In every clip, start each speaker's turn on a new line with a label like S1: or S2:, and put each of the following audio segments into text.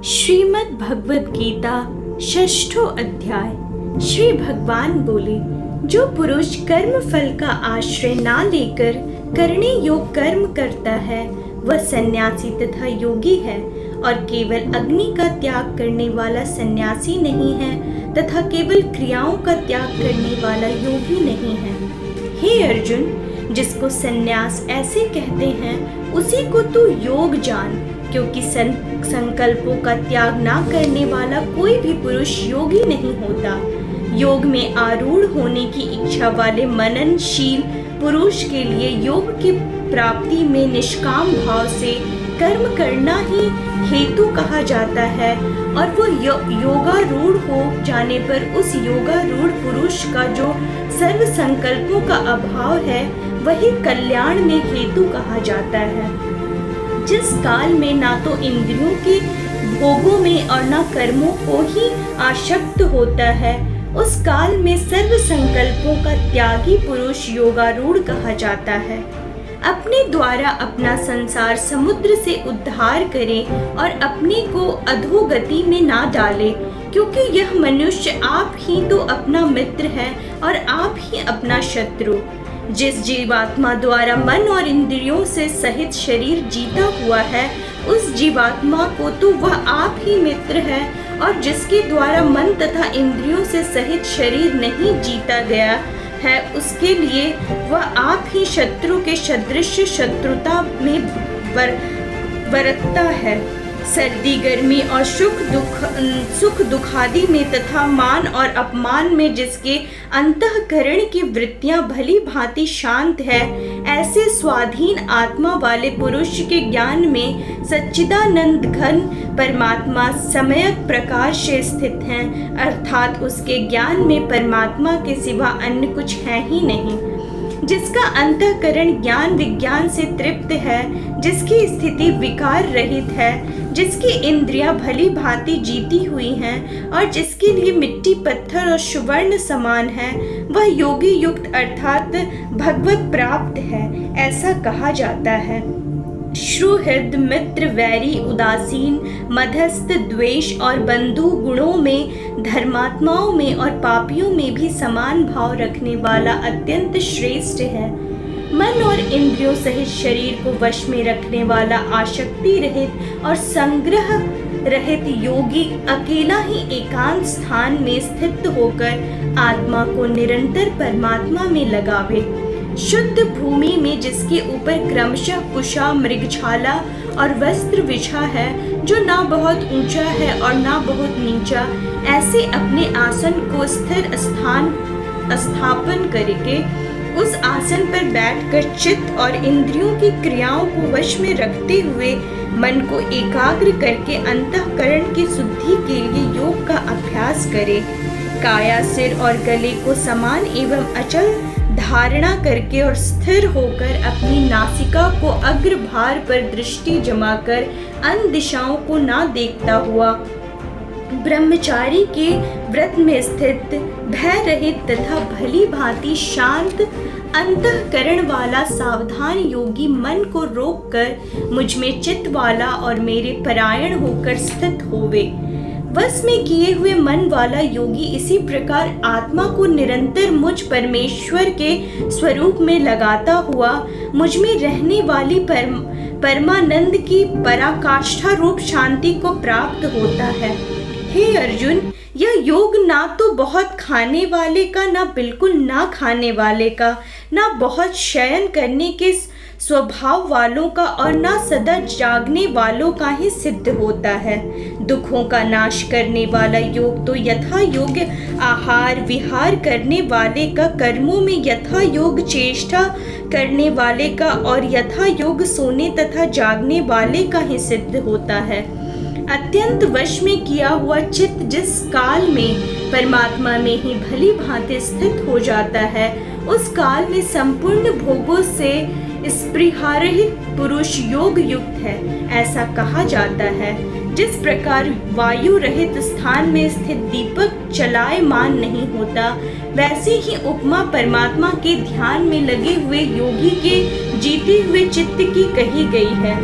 S1: श्रीमद् भगवद गीता षष्ठो अध्याय। श्री भगवान बोले, जो पुरुष कर्म फल का आश्रय ना लेकर करने योग कर्म करता है वह सन्यासी तथा योगी है, और केवल अग्नि का त्याग करने वाला सन्यासी नहीं है तथा केवल क्रियाओं का त्याग करने वाला योगी नहीं है। हे अर्जुन, जिसको सन्यास ऐसे कहते हैं उसी को तू योग जान, क्योंकि संकल्पों का त्याग ना करने वाला कोई भी पुरुष योगी नहीं होता। योग में आरूढ़ होने की इच्छा वाले मननशील पुरुष के लिए योग की प्राप्ति में निष्काम भाव से कर्म करना ही हेतु कहा जाता है, और वो योगारूढ़ हो जाने पर उस योगारूढ़ पुरुष का जो सर्व संकल्पों का अभाव है वही कल्याण में हेतु कहा जाता है। जिस काल में ना तो इंद्रियों के भोगों में और ना कर्मों को ही आसक्त होता है, उस काल में सर्व संकल्पों का त्यागी पुरुष योगारूढ़ कहा जाता है। अपने द्वारा अपना संसार समुद्र से उद्धार करे और अपने को अधोगति में ना डाले, क्योंकि यह मनुष्य आप ही तो अपना मित्र है और आप ही अपना शत्रु। जिस जीवात्मा द्वारा मन और इंद्रियों से सहित शरीर जीता हुआ है, उस जीवात्मा को तो वह आप ही मित्र है, और जिसके द्वारा मन तथा इंद्रियों से सहित शरीर नहीं जीता गया है, उसके लिए वह आप ही शत्रु के सदृश शत्रुता में बरतता है। सर्दी गर्मी और सुख दुखादि में तथा मान और अपमान में जिसके अंतःकरण की वृत्तियां भली भांति शांत है, ऐसे स्वाधीन आत्मा वाले पुरुष के ज्ञान में सच्चिदानंद घन परमात्मा सम्यक प्रकार से स्थित हैं, अर्थात उसके ज्ञान में परमात्मा के सिवा अन्य कुछ है ही नहीं। जिसका अंतःकरण ज्ञान विज्ञान से तृप्त है, जिसकी स्थिति विकार रहित है, जिसकी इंद्रियां भली भांति जीती हुई हैं और जिसके लिए मिट्टी पत्थर और सुवर्ण समान है, वह योगी युक्त अर्थात भगवत प्राप्त है, ऐसा कहा जाता है। सुहृद मित्र वैरी उदासीन मध्यस्थ द्वेष और बंधु गुणों में धर्मात्माओं में और पापियों में भी समान भाव रखने वाला अत्यंत श्रेष्ठ है। मन और इंद्रियों सहित शरीर को वश में रखने वाला आसक्ति रहित और संग्रह रहित योगी अकेला ही एकांत स्थान में स्थित होकर आत्मा को निरंतर परमात्मा में लगावे। शुद्ध भूमि में जिसके ऊपर क्रमशः कुशा मृगछाला और वस्त्र बिछा है, जो ना बहुत ऊंचा है और ना बहुत नीचा, ऐसे अपने आसन को स्थिर स्थापन करके उस आसन पर बैठकर चित्त और इंद्रियों की क्रियाओं को वश में रखते हुए मन को एकाग्र करके अंतःकरण की शुद्धि के लिए योग का अभ्यास करे। काया सिर और गले को समान एवं अचल धारणा करके और स्थिर होकर अपनी नासिका को अग्रभार पर दृष्टि जमाकर अन्य दिशाओं को ना देखता हुआ ब्रह्मचारी के व्रत में स्थित भय रहित तथा भली भांति शांत अंतःकरण वाला सावधान योगी मन को रोककर मुझ में चित्त वाला और मेरे परायण होकर स्थित होवे। वश में किए हुए मन वाला योगी इसी प्रकार आत्मा को निरंतर मुझ परमेश्वर के स्वरूप में लगाता हुआ मुझ में रहने वाली परमानंद की पराकाष्ठा रूप शांति को प्राप्त होता है। हे अर्जुन, यह योग ना तो बहुत खाने वाले का, ना बिल्कुल ना खाने वाले का, ना बहुत शयन करने के स्वभाव वालों का और ना सदा जागने वालों का ही सिद्ध होता है। दुखों का नाश करने वाला योग तो यथा योग्य आहार विहार करने वाले का, कर्मों में यथा योग चेष्टा करने वाले का और यथा योग सोने तथा जागने वाले का ही सिद्ध होता है। अत्यंत वश में किया हुआ चित्त जिस काल में परमात्मा में ही भली भांति स्थित हो जाता है, उस काल में संपूर्ण भोगों से स्पृहारहित पुरुष योग युक्त है, ऐसा कहा जाता है। जिस प्रकार वायु रहित स्थान में स्थित दीपक चलायमान नहीं होता, वैसे ही उपमा परमात्मा के ध्यान में लगे हुए योगी के जीते हुए चित्त की कही गई है।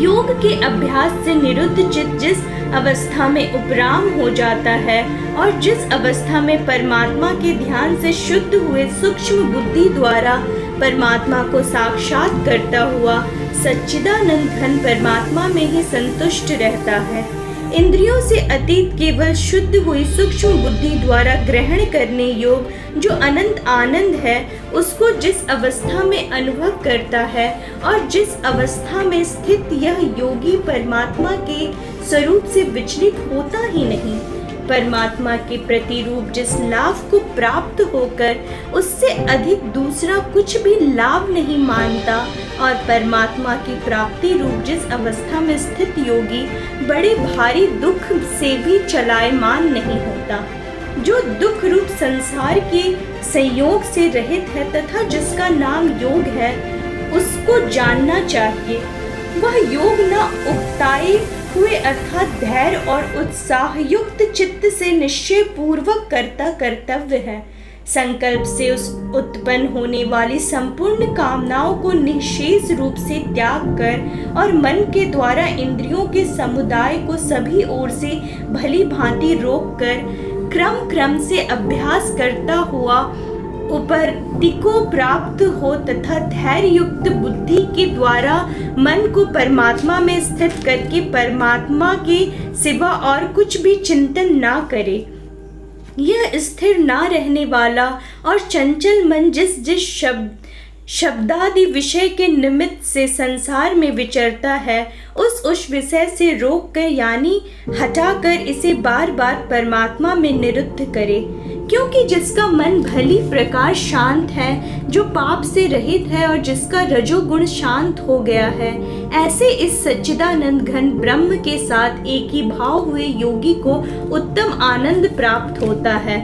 S1: योग के अभ्यास से निरुद्ध चित्त जिस अवस्था में उपराम हो जाता है और जिस अवस्था में परमात्मा के ध्यान से शुद्ध हुए सूक्ष्म बुद्धि द्वारा परमात्मा को साक्षात करता हुआ सच्चिदानंद घन परमात्मा में ही संतुष्ट रहता है, इंद्रियों से अतीत केवल शुद्ध हुई सूक्ष्म बुद्धि द्वारा ग्रहण करने योग जो अनंत आनंद है, उसको जिस अवस्था में अनुभव करता है और जिस अवस्था में स्थित यह योगी परमात्मा के स्वरूप से विचलित होता ही नहीं, परमात्मा के प्रतिरूप जिस लाभ को प्राप्त होकर उससे अधिक दूसरा कुछ भी लाभ नहीं मानता और परमात्मा की प्राप्ति रूप जिस अवस्था में स्थित योगी बड़े भारी दुख से भी चलायमान नहीं होता, जो दुख रूप संसार के संयोग से रहित है तथा जिसका नाम योग है, उसको जानना चाहिए। वह योग न उकताए हुए अर्थात धैर्य और उत्साह युक्त चित्त से निश्चय पूर्वक करता कर्तव्य है, संकल्प से उस उत्पन्न होने वाली संपूर्ण कामनाओं को निःशेष रूप से त्याग कर और मन के द्वारा इंद्रियों के समुदाय को सभी ओर से भली भांति रोक कर क्रम क्रम से अभ्यास करता हुआ उपरति को प्राप्त हो तथा धैर्य युक्त बुद्धि के द्वारा मन को परमात्मा में स्थित करके परमात्मा के सिवा और कुछ भी चिंतन ना करे। यह स्थिर ना रहने वाला और चंचल मन जिस जिस शब्दादि विषय के निमित्त से संसार में विचरता है, उस विषय से रोक कर यानी हटाकर इसे बार बार परमात्मा में निरुद्ध करे, क्योंकि जिसका मन भली प्रकार शांत है, जो पाप से रहित है और जिसका रजोगुण शांत हो गया है, ऐसे इस सच्चिदानंद घन ब्रह्म के साथ एक ही भाव हुए योगी को उत्तम आनंद प्राप्त होता है।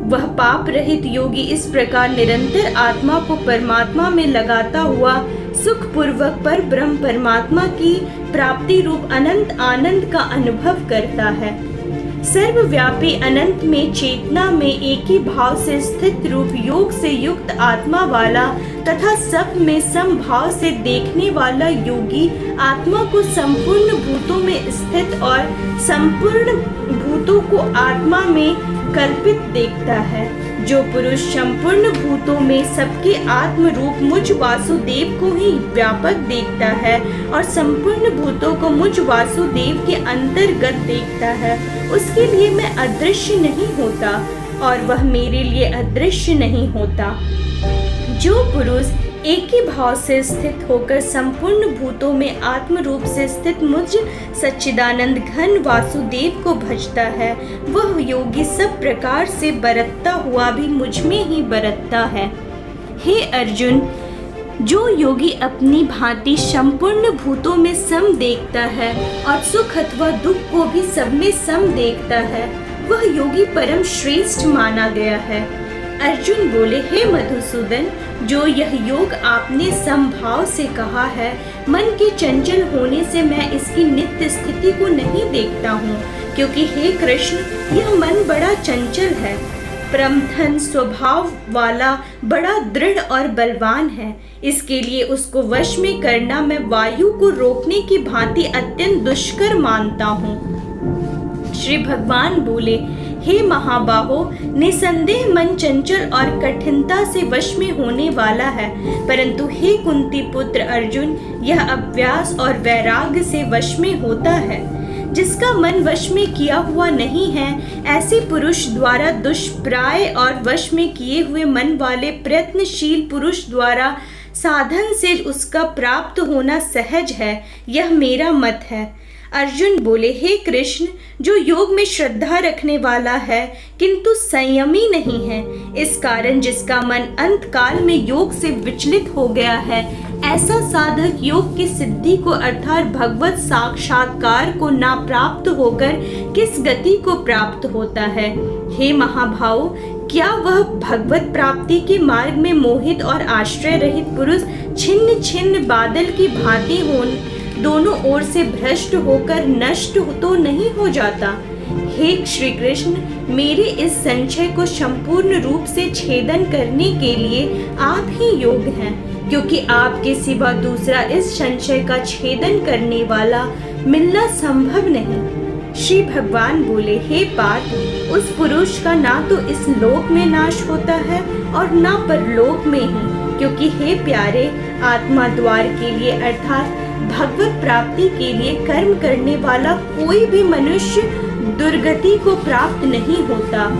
S1: वह पाप रहित योगी इस प्रकार निरंतर आत्मा को परमात्मा में लगाता हुआ सुख पूर्वक पर ब्रह्म परमात्मा की प्राप्ति रूप अनंत आनंद का अनुभव करता है। सर्वव्यापी अनंत में चेतना में एक ही भाव से स्थित रूप योग से युक्त आत्मा वाला तथा सब में समभाव से देखने वाला योगी आत्मा को संपूर्ण भूतों में स्थित और संपूर्ण भूतों को आत्मा में कल्पित देखता है। जो पुरुष संपूर्ण भूतों में सबके आत्म रूप मुझ वासुदेव को ही व्यापक देखता है और संपूर्ण भूतों को मुझ वासुदेव के अंतर्गत देखता है, उसके लिए मैं अदृश्य नहीं होता और वह मेरे लिए अदृश्य नहीं होता। जो पुरुष एक ही भाव से स्थित होकर संपूर्ण भूतों में आत्म रूप से स्थित मुझ सच्चिदानंद घन वासुदेव को भजता है, वह योगी सब प्रकार से बरतता हुआ भी मुझ में ही बरतता है। हे अर्जुन, जो योगी अपनी भांति संपूर्ण भूतों में सम देखता है और सुख अथवा दुख को भी सब में सम देखता है, वह योगी परम श्रेष्ठ माना गया है। अर्जुन बोले, हे मधुसूदन, जो यह योग आपने समभाव से कहा है, मन के चंचल होने से मैं इसकी नित्य स्थिति को नहीं देखता हूँ, क्योंकि हे कृष्ण, यह मन बड़ा चंचल है, प्रमथन स्वभाव वाला, बड़ा दृढ़ और बलवान है। इसके लिए उसको वश में करना मैं वायु को रोकने की भांति अत्यंत दुष्कर मानता हूँ। श्री भगवान बोले, हे महाबाहो, निसंदेह मन चंचल और कठिनता से वश में होने वाला है, परंतु हे कुंती पुत्र अर्जुन, यह अभ्यास और वैराग्य से वश में होता है। जिसका मन वश में किया हुआ नहीं है, ऐसे पुरुष द्वारा दुष्प्राय और वश में किए हुए मन वाले प्रयत्नशील पुरुष द्वारा साधन से उसका प्राप्त होना सहज है, यह मेरा मत है। अर्जुन बोले, हे कृष्ण, जो योग में श्रद्धा रखने वाला है किंतु संयमी नहीं है, इस कारण जिसका मन अंत काल में योग से विचलित हो गया है, ऐसा साधक योग की सिद्धि को अर्थात भगवत साक्षात्कार को ना प्राप्त होकर किस गति को प्राप्त होता है। हे महाभाव, क्या वह भगवत प्राप्ति के मार्ग में मोहित और आश्रय रहित पुरुष छिन्न छिन्न बादल की भांति दोनों ओर से भ्रष्ट होकर नष्ट तो नहीं हो जाता? हे श्री कृष्ण, मेरे इस संशय को संपूर्ण रूप से छेदन करने के लिए आप ही योग हैं, क्योंकि आपके सिवा दूसरा इस संशय का छेदन करने वाला मिलना संभव नहीं। श्री भगवान बोले, हे पार्थ, उस पुरुष का ना तो इस लोक में नाश होता है और ना परलोक में ही, क्योंकि हे प्यारे, आत्मा द्वार के लिए अर्थात भगवत प्राप्ति के लिए कर्म करने वाला कोई भी मनुष्य दुर्गति को प्राप्त नहीं होता।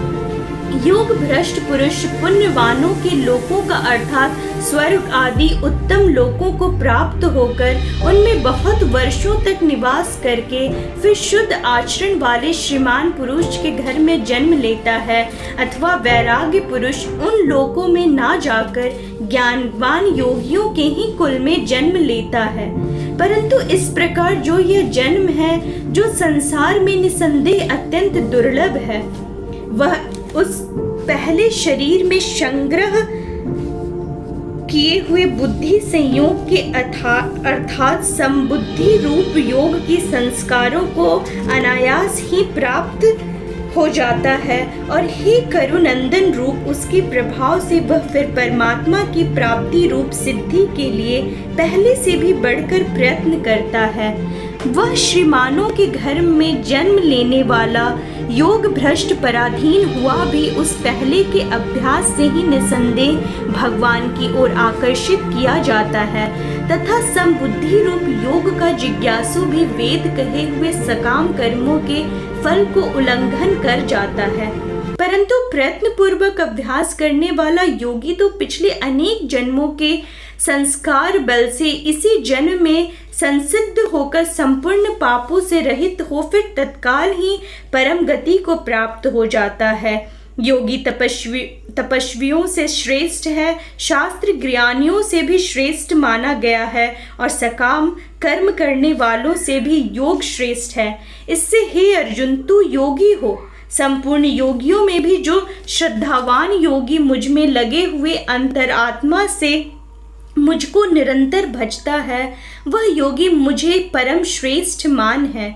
S1: योग भ्रष्ट पुरुष पुण्यवानों के लोकों का अर्थात स्वर्ग आदि उत्तम लोकों को प्राप्त होकर उनमें बहुत वर्षों तक निवास करके फिर शुद्ध आचरण वाले श्रीमान पुरुष के घर में जन्म लेता है, अथवा वैराग्य पुरुष उन लोकों में ना जाकर ज्ञानवान योगियों के ही कुल में जन्म लेता है। परंतु इस प्रकार जो यह जन्म है, जो संसार में निसंदेह अत्यंत दुर्लभ है, वह उस पहले शरीर में संग्रह किए हुए बुद्धि संयोग के अर्थात संबुद्धि रूप योग की संस्कारों को अनायास ही प्राप्त हो जाता है और हे करुनंदन रूप उसके प्रभाव से वह फिर परमात्मा की प्राप्ति रूप सिद्धि के लिए पहले से भी बढ़कर प्रयत्न करता है। वह श्रीमानों के घर में जन्म लेने वाला योग भ्रष्ट पराधीन हुआ भी उस पहले के अभ्यास से ही निसंदेह भगवान की ओर आकर्षित किया जाता है, तथा संबुद्धि रूप योग का जिज्ञासु भी वेद कहे हुए सकाम कर्मों के फल को उल्लंघन कर जाता है। परंतु प्रयत्न पूर्वक अभ्यास करने वाला योगी तो पिछले अनेक जन्मों के संस्कार बल से इसी जन्म में संसिद्ध होकर संपूर्ण पापों से रहित हो फिर तत्काल ही परम गति को प्राप्त हो जाता है। योगी तपस्वियों से श्रेष्ठ है, शास्त्र ज्ञानियों से भी श्रेष्ठ माना गया है और सकाम कर्म करने वालों से भी योग श्रेष्ठ है। इससे हे अर्जुन, तू योगी हो। संपूर्ण योगियों में भी जो श्रद्धावान योगी मुझ में लगे हुए अंतरात्मा से मुझको निरंतर भजता है, वह योगी मुझे परम श्रेष्ठ मान है।